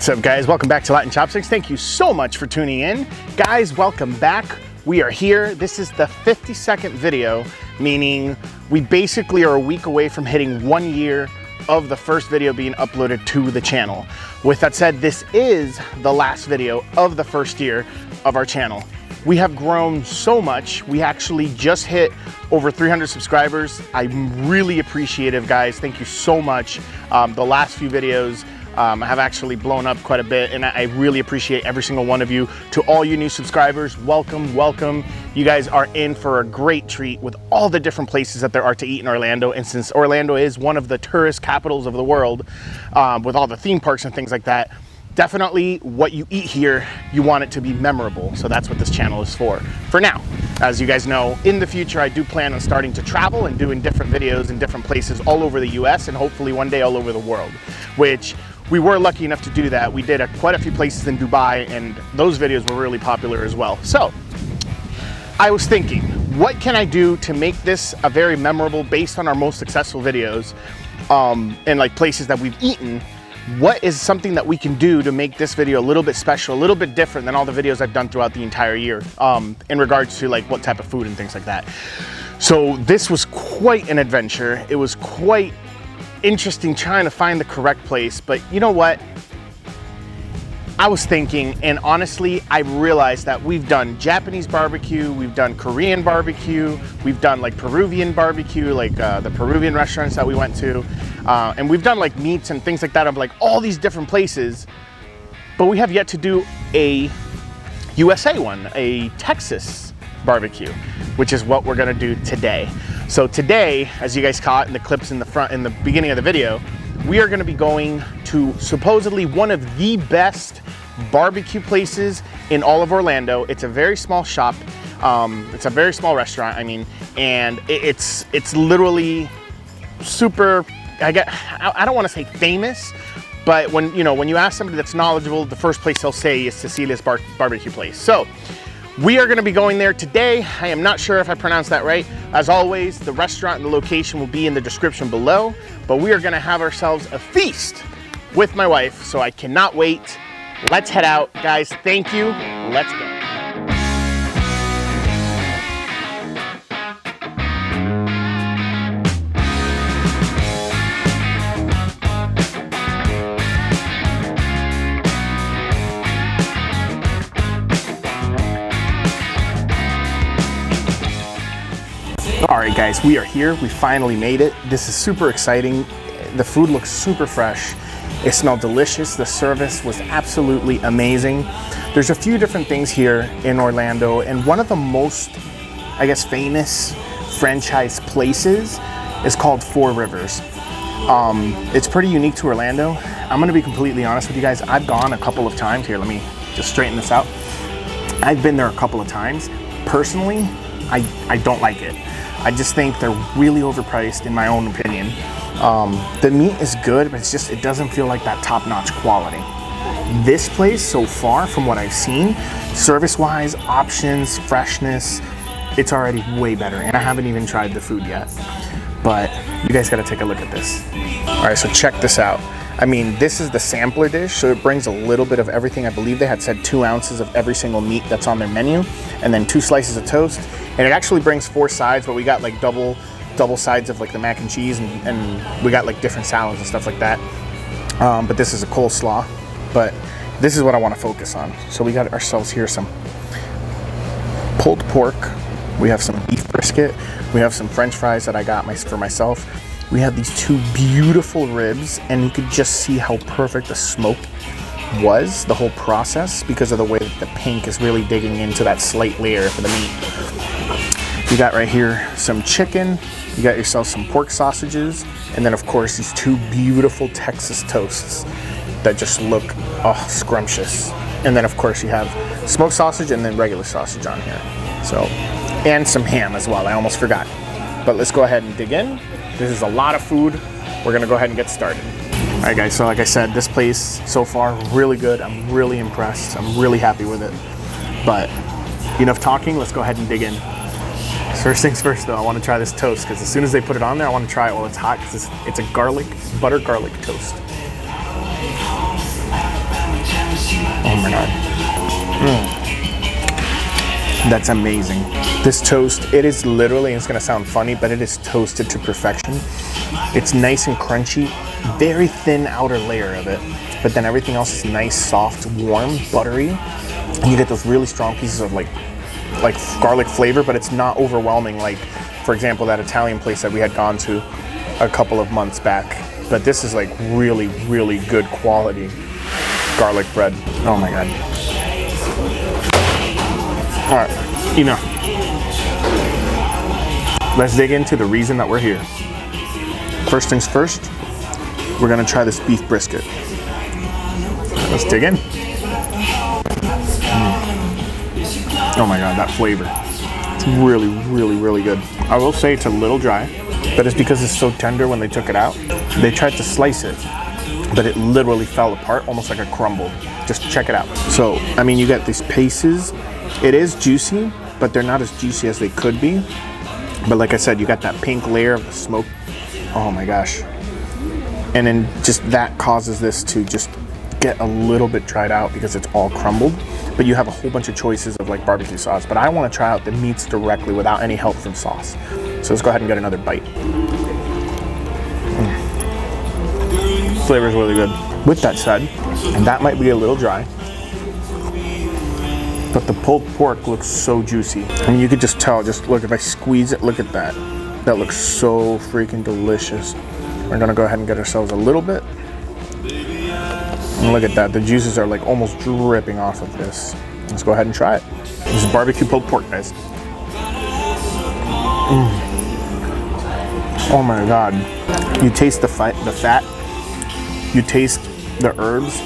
What's up, guys? Welcome back to Latin Chopsticks. Thank you so much for tuning in. Guys, welcome back. We are here. This is the 52nd video, meaning we basically are a week away from hitting 1 year of the first video being uploaded to the channel. With that said, this is the last video of the first year of our channel. We have grown so much. We actually just hit over 300 subscribers. I'm really appreciative, guys. Thank you so much. The last few videos have actually blown up quite a bit, and I really appreciate every single one of you. To all you new subscribers, welcome, welcome. You guys are in for a great treat with all the different places that there are to eat in Orlando. And since Orlando is one of the tourist capitals of the world, with all the theme parks and things like that, definitely what you eat here, you want it to be memorable. So that's what this channel is for now. As you guys know, in the future, I do plan on starting to travel and doing different videos in different places all over the US and hopefully one day all over the world, which we were lucky enough to do that. We did quite a few places in Dubai, and those videos were really popular as well. So I was thinking, what can I do to make this a very memorable based on our most successful videos and like places that we've eaten? What is something that we can do to make this video a little bit special, a little bit different than all the videos I've done throughout the entire year in regards to like what type of food and things like that. So this was quite an adventure. It was quite interesting trying to find the correct place, but you know what? I was thinking, and honestly, I realized that we've done Japanese barbecue, we've done Korean barbecue, we've done like Peruvian barbecue, like the Peruvian restaurants that we went to, and we've done like meats and things like that of like all these different places, but we have yet to do a USA one, a Texas barbecue, which is what we're gonna do today. So today, as you guys caught in the clips in the beginning of the video, we are gonna be going to supposedly one of the best barbecue places in all of Orlando. It's a very small shop. It's a very small restaurant, I mean, and it's literally super, I don't wanna say famous, but when you ask somebody that's knowledgeable, the first place they'll say is Cecil's barbecue place. So we are gonna be going there today. I am not sure if I pronounced that right. As always, the restaurant and the location will be in the description below, but we are gonna have ourselves a feast with my wife, so I cannot wait. Let's head out. Guys, thank you. Let's go. All right, guys, we are here. We finally made it. This is super exciting. The food looks super fresh. It smelled delicious. The service was absolutely amazing. There's a few different things here in Orlando, and one of the most, I guess, famous franchise places is called Four Rivers. It's pretty unique to Orlando. I'm gonna be completely honest with you guys. I've gone a couple of times. Here, let me just straighten this out. I've been there a couple of times. Personally, I don't like it. I just think they're really overpriced in my own opinion. The meat is good, but it doesn't feel like that top-notch quality. This place so far, from what I've seen, service-wise, options, freshness, it's already way better, and I haven't even tried the food yet. But you guys gotta take a look at this. All right, so check this out. I mean, this is the sampler dish, so it brings a little bit of everything. I believe they had said 2 ounces of every single meat that's on their menu, and then 2 slices of toast. And it actually brings 4 sides, but we got like double sides of like the mac and cheese, and we got like different salads and stuff like that. But this is a coleslaw, but this is what I want to focus on. So we got ourselves here some pulled pork. We have some beef brisket. We have some French fries that I got for myself. We have these 2 beautiful ribs, and you could just see how perfect the smoke was, the whole process, because of the way that the pink is really digging into that slight layer for the meat. You got right here some chicken, you got yourself some pork sausages, and then of course these 2 beautiful Texas toasts that just look scrumptious. And then of course you have smoked sausage and then regular sausage on here. So, and some ham as well, I almost forgot. But let's go ahead and dig in. This is a lot of food. We're gonna go ahead and get started. All right, guys, so like I said, this place so far, really good. I'm really impressed. I'm really happy with it. But enough talking, let's go ahead and dig in. First things first though, I want to try this toast, because as soon as they put it on there, I want to try it while it's hot, because it's a butter garlic toast. Oh my God. That's amazing. This toast, it is literally, it's gonna sound funny, but it is toasted to perfection. It's nice and crunchy, very thin outer layer of it, but then everything else is nice, soft, warm, buttery. And you get those really strong pieces of like garlic flavor, but it's not overwhelming like, for example, that Italian place that we had gone to a couple of months back. But this is like really, really good quality garlic bread. Oh my God. All right, enough. Let's dig into the reason that we're here. First things first, we're gonna try this beef brisket. Let's dig in. Oh my God, that flavor. It's really, really, really good. I will say it's a little dry, but it's because it's so tender when they took it out. They tried to slice it, but it literally fell apart, almost like a crumble. Just check it out. So, I mean, you got these pieces. It is juicy, but they're not as juicy as they could be. But like I said, you got that pink layer of the smoke. Oh my gosh. And then just that causes this to just get a little bit dried out because it's all crumbled. But you have a whole bunch of choices of like barbecue sauce. But I want to try out the meats directly without any help from sauce. So let's go ahead and get another bite. Flavor is really good. With that said, and that might be a little dry, but the pulled pork looks so juicy. I mean, you could just tell, just look, if I squeeze it, look at that. That looks so freaking delicious. We're gonna go ahead and get ourselves a little bit. And look at that, the juices are like almost dripping off of this. Let's go ahead and try it. This is barbecue pulled pork, guys. Oh my God. You taste the fat, you taste the herbs,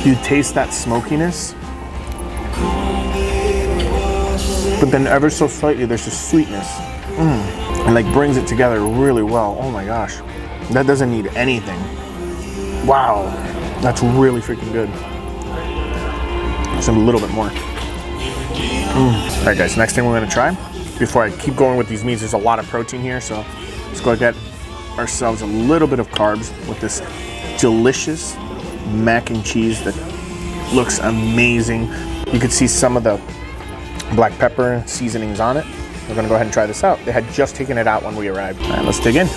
you taste that smokiness, but then ever so slightly there's just sweetness. And like brings it together really well. Oh my gosh. That doesn't need anything. Wow. That's really freaking good. Just a little bit more. All right guys, next thing we're gonna try, before I keep going with these meats, there's a lot of protein here, so let's go get ourselves a little bit of carbs with this delicious mac and cheese that looks amazing. You could see some of the black pepper seasonings on it. We're gonna go ahead and try this out. They had just taken it out when we arrived. All right, let's dig in.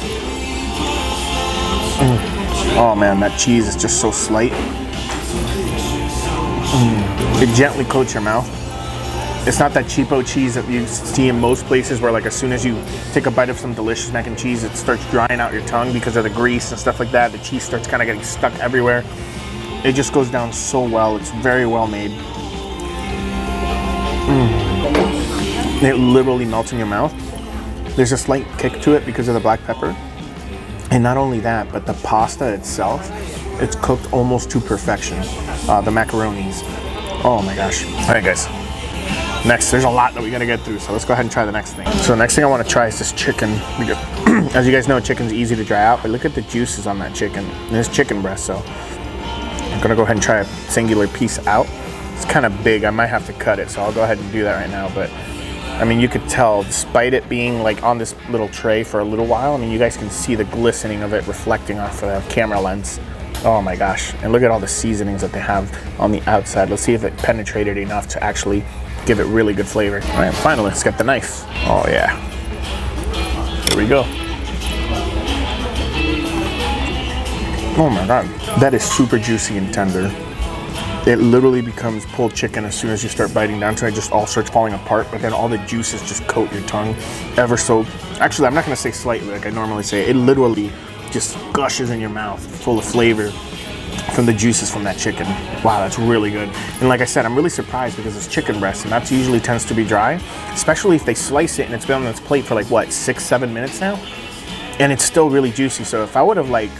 Oh man, that cheese is just so slight. It gently coats your mouth. It's not that cheapo cheese that you see in most places where like as soon as you take a bite of some delicious mac and cheese, it starts drying out your tongue because of the grease and stuff like that. The cheese starts kind of getting stuck everywhere. It just goes down so well. It's very well made. It literally melts in your mouth. There's a slight kick to it because of the black pepper. And not only that, but the pasta itself, it's cooked almost to perfection. The macaronis. Oh my gosh. All right guys. Next, there's a lot that we gotta get through, so let's go ahead and try the next thing. So the next thing I wanna try is this chicken. As you guys know, chicken's easy to dry out, but look at the juices on that chicken. And it's chicken breast, so I'm gonna go ahead and try a singular piece out. It's kind of big, I might have to cut it, so I'll go ahead and do that right now. But I mean, you could tell, despite it being like on this little tray for a little while, I mean, you guys can see the glistening of it reflecting off of the camera lens. Oh my gosh, and look at all the seasonings that they have on the outside. Let's see if it penetrated enough to actually give it really good flavor. All right, finally, let's get the knife. Oh yeah, here we go. Oh my God, that is super juicy and tender. It literally becomes pulled chicken as soon as you start biting down to it. It just all starts falling apart, but then all the juices just coat your tongue ever so. Actually, I'm not gonna say slightly like I normally say. It literally just gushes in your mouth, full of flavor from the juices from that chicken. Wow, that's really good. And like I said, I'm really surprised because it's chicken breast, and that usually tends to be dry, especially if they slice it and it's been on its plate for like what, 6-7 minutes now, and it's still really juicy. So if I would have like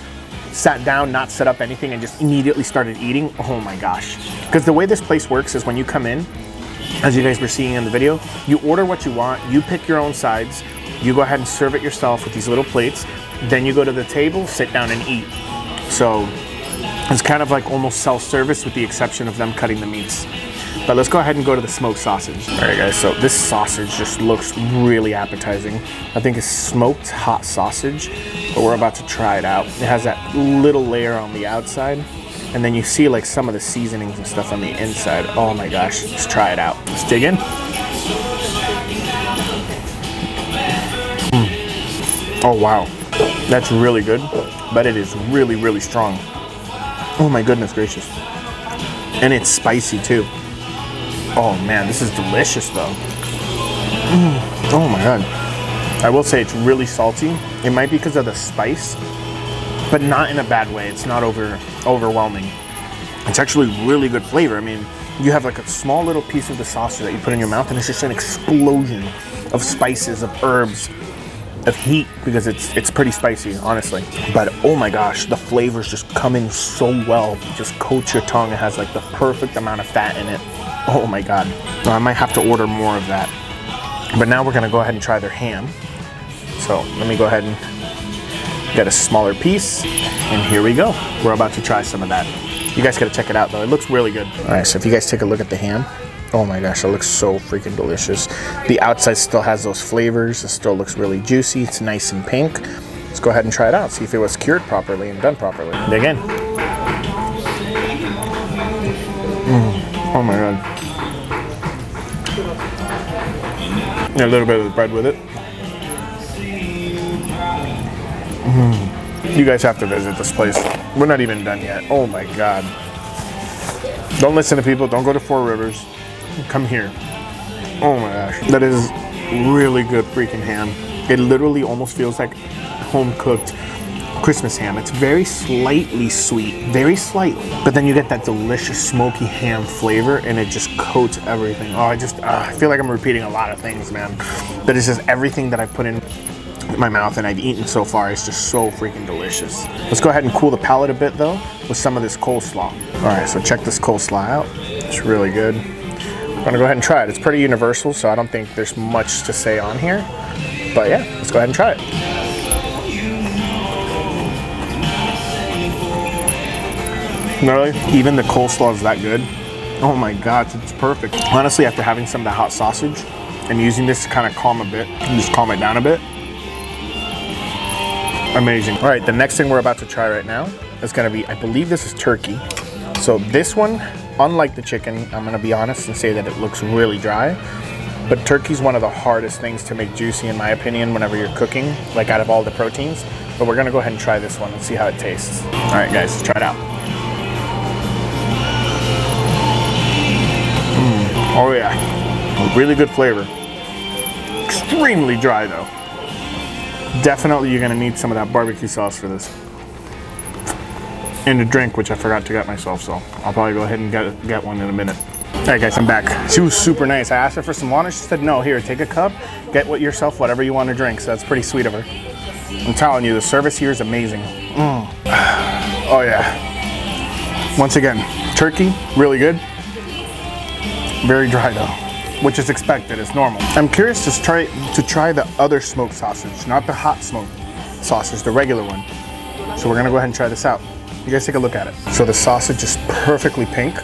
sat down, not set up anything, and just immediately started eating, oh my gosh. Because the way this place works is when you come in, as you guys were seeing in the video, you order what you want, you pick your own sides, you go ahead and serve it yourself with these little plates, then you go to the table, sit down and eat. So it's kind of like almost self-service with the exception of them cutting the meats. But let's go ahead and go to the smoked sausage. All right guys, so this sausage just looks really appetizing. I think it's smoked hot sausage, but we're about to try it out. It has that little layer on the outside. And then you see like some of the seasonings and stuff on the inside. Oh my gosh, let's try it out. Let's dig in. Oh wow, that's really good, but it is really, really strong. Oh my goodness gracious. And it's spicy too. Oh man, this is delicious though. Oh my god. I will say it's really salty. It might be because of the spice, but not in a bad way. It's not overwhelming. It's actually really good flavor. I mean, you have like a small little piece of the sausage that you put in your mouth and it's just an explosion of spices, of herbs, of heat, because it's pretty spicy, honestly. But oh my gosh, the flavors just come in so well. It just coats your tongue. It has like the perfect amount of fat in it. Oh my god. I might have to order more of that. But now we're gonna go ahead and try their ham. So let me go ahead and get a smaller piece. And here we go. We're about to try some of that. You guys gotta check it out though. It looks really good. All right, so if you guys take a look at the ham, oh my gosh, it looks so freaking delicious. The outside still has those flavors. It still looks really juicy. It's nice and pink. Let's go ahead and try it out. See if it was cured properly and done properly. Dig in. Oh my god. A little bit of the bread with it. You guys have to visit this place. We're not even done yet. Oh my god. Don't listen to people. Don't go to Four Rivers. Come here. Oh my gosh. That is really good freaking ham. It literally almost feels like home-cooked Christmas ham. It's very slightly sweet, very slightly, but then you get that delicious smoky ham flavor and it just coats everything. Oh, I feel like I'm repeating a lot of things, man. But it's just everything that I've put in my mouth and I've eaten so far is just so freaking delicious. Let's go ahead and cool the palate a bit though with some of this coleslaw. All right, so check this coleslaw out. It's really good. I'm gonna go ahead and try it. It's pretty universal, so I don't think there's much to say on here. But yeah, let's go ahead and try it. Really? Even the coleslaw is that good? Oh my god, it's perfect. Honestly, after having some of that hot sausage and using this to kind of calm it down a bit, amazing. All right, the next thing we're about to try right now is gonna be, I believe this is turkey. So this one, unlike the chicken, I'm gonna be honest and say that it looks really dry, but turkey's one of the hardest things to make juicy in my opinion whenever you're cooking, like out of all the proteins. But we're gonna go ahead and try this one and see how it tastes. All right guys, let's try it out. Oh yeah, really good flavor. Extremely dry though. Definitely you're gonna need some of that barbecue sauce for this. And a drink, which I forgot to get myself, so I'll probably go ahead and get one in a minute. All right guys, I'm back. She was super nice. I asked her for some water, she said no, here, take a cup, get yourself whatever you want to drink, so that's pretty sweet of her. I'm telling you, the service here is amazing. Oh yeah. Once again, turkey, really good. Very dry though, which is expected, it's normal. I'm curious to try the other smoked sausage, not the hot smoked sausage, the regular one. So we're gonna go ahead and try this out. You guys take a look at it. So the sausage is perfectly pink.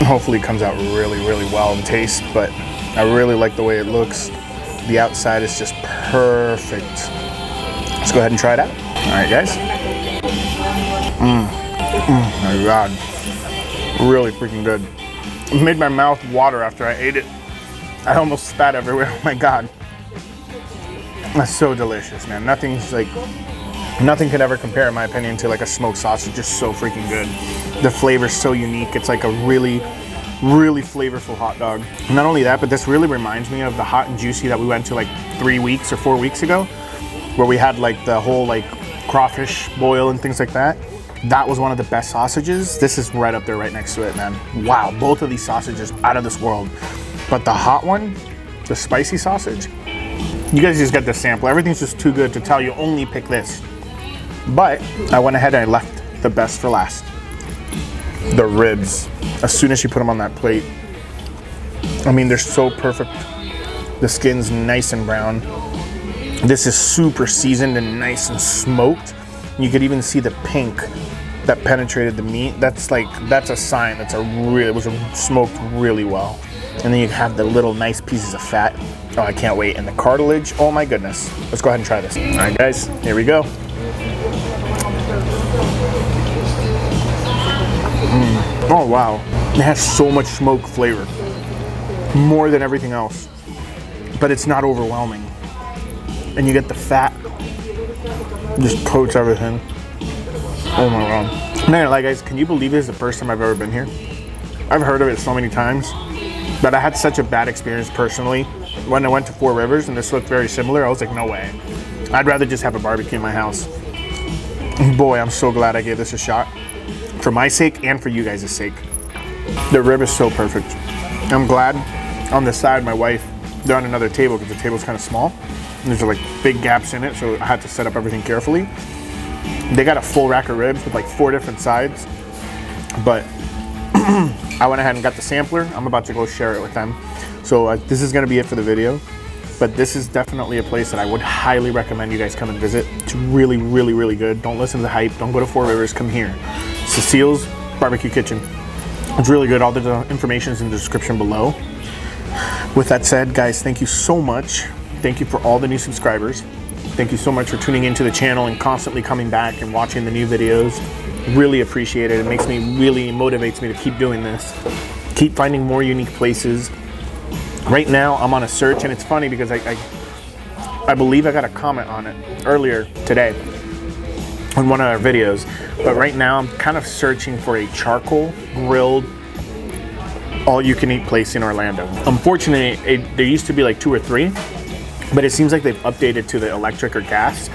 Hopefully it comes out really, really well in taste, but I really like the way it looks. The outside is just perfect. Let's go ahead and try it out. All right, guys. My God, really freaking good. It made my mouth water after I ate it. I almost spat everywhere. Oh my God. That's so delicious, man. Nothing could ever compare, in my opinion, to like a smoked sausage. Just so freaking good. The flavor's so unique. It's like a really, really flavorful hot dog. Not only that, but this really reminds me of the hot and juicy that we went to like 3 weeks or 4 weeks ago, where we had like the whole like crawfish boil and things like that. That was one of the best sausages. This is right up there, right next to it, man. Wow, both of these sausages out of this world. But the hot one, the spicy sausage, you guys just get the sample. Everything's just too good to tell you only pick this. But I went ahead and I left the best for last. The ribs, as soon as you put them on that plate, I mean, they're so perfect. The skin's nice and brown. This is super seasoned and nice and smoked. You could even see the pink that penetrated the meat. That's a sign it was smoked really well. And then you have the little nice pieces of fat. Oh, I can't wait. And the cartilage, oh my goodness. Let's go ahead and try this. All right, guys, here we go. Oh wow, it has so much smoke flavor, more than everything else, but it's not overwhelming. And you get the fat, just coats everything. Oh my god. Man, like guys, can you believe this is the first time I've ever been here? I've heard of it so many times, but I had such a bad experience personally when I went to Four Rivers and this looked very similar. I was like, no way. I'd rather just have a barbecue in my house. Boy, I'm so glad I gave this a shot. For my sake and for you guys' sake. The rib is so perfect. I'm glad on the side my wife, they're on another table because the table's kind of small. And there's like big gaps in it, so I had to set up everything carefully. They got a full rack of ribs with like 4 different sides. But I went ahead and got the sampler. I'm about to go share it with them. So this is gonna be it for the video. But this is definitely a place that I would highly recommend you guys come and visit. It's really, really, really good. Don't listen to the hype. Don't go to Four Rivers, come here. Cecil's Barbecue Kitchen. It's really good. All the information is in the description below. With that said, guys, thank you so much. Thank you for all the new subscribers. Thank you so much for tuning into the channel and constantly coming back and watching the new videos. Really appreciate it. It makes me, really motivates me to keep doing this. Keep finding more unique places. Right now, I'm on a search, and it's funny because I believe I got a comment on it earlier today on one of our videos. But right now, I'm kind of searching for a charcoal grilled all-you-can-eat place in Orlando. Unfortunately, there used to be like 2 or 3, but it seems like they've updated to the electric or gas.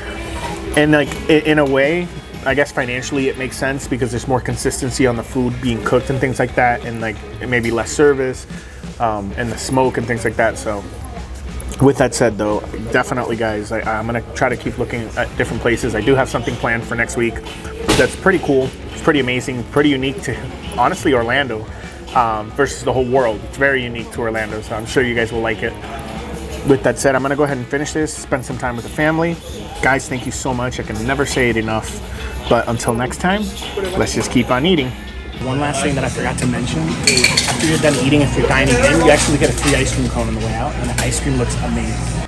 And like in a way, I guess financially it makes sense because there's more consistency on the food being cooked and things like that, and like it may be less service. And the smoke and things like that. So with that said though, definitely guys, I'm gonna try to keep looking at different places. I do have something planned for next week that's pretty cool. It's pretty amazing, pretty unique to honestly Orlando versus the whole world. It's very unique to Orlando, so I'm sure you guys will like it. With that said, I'm gonna go ahead and finish this, spend some time with the family. Guys, thank you so much. I can never say it enough, but until next time, let's just keep on eating. One last thing that I forgot to mention is after you're done eating, if you're dining in, you actually get a free ice cream cone on the way out, and the ice cream looks amazing.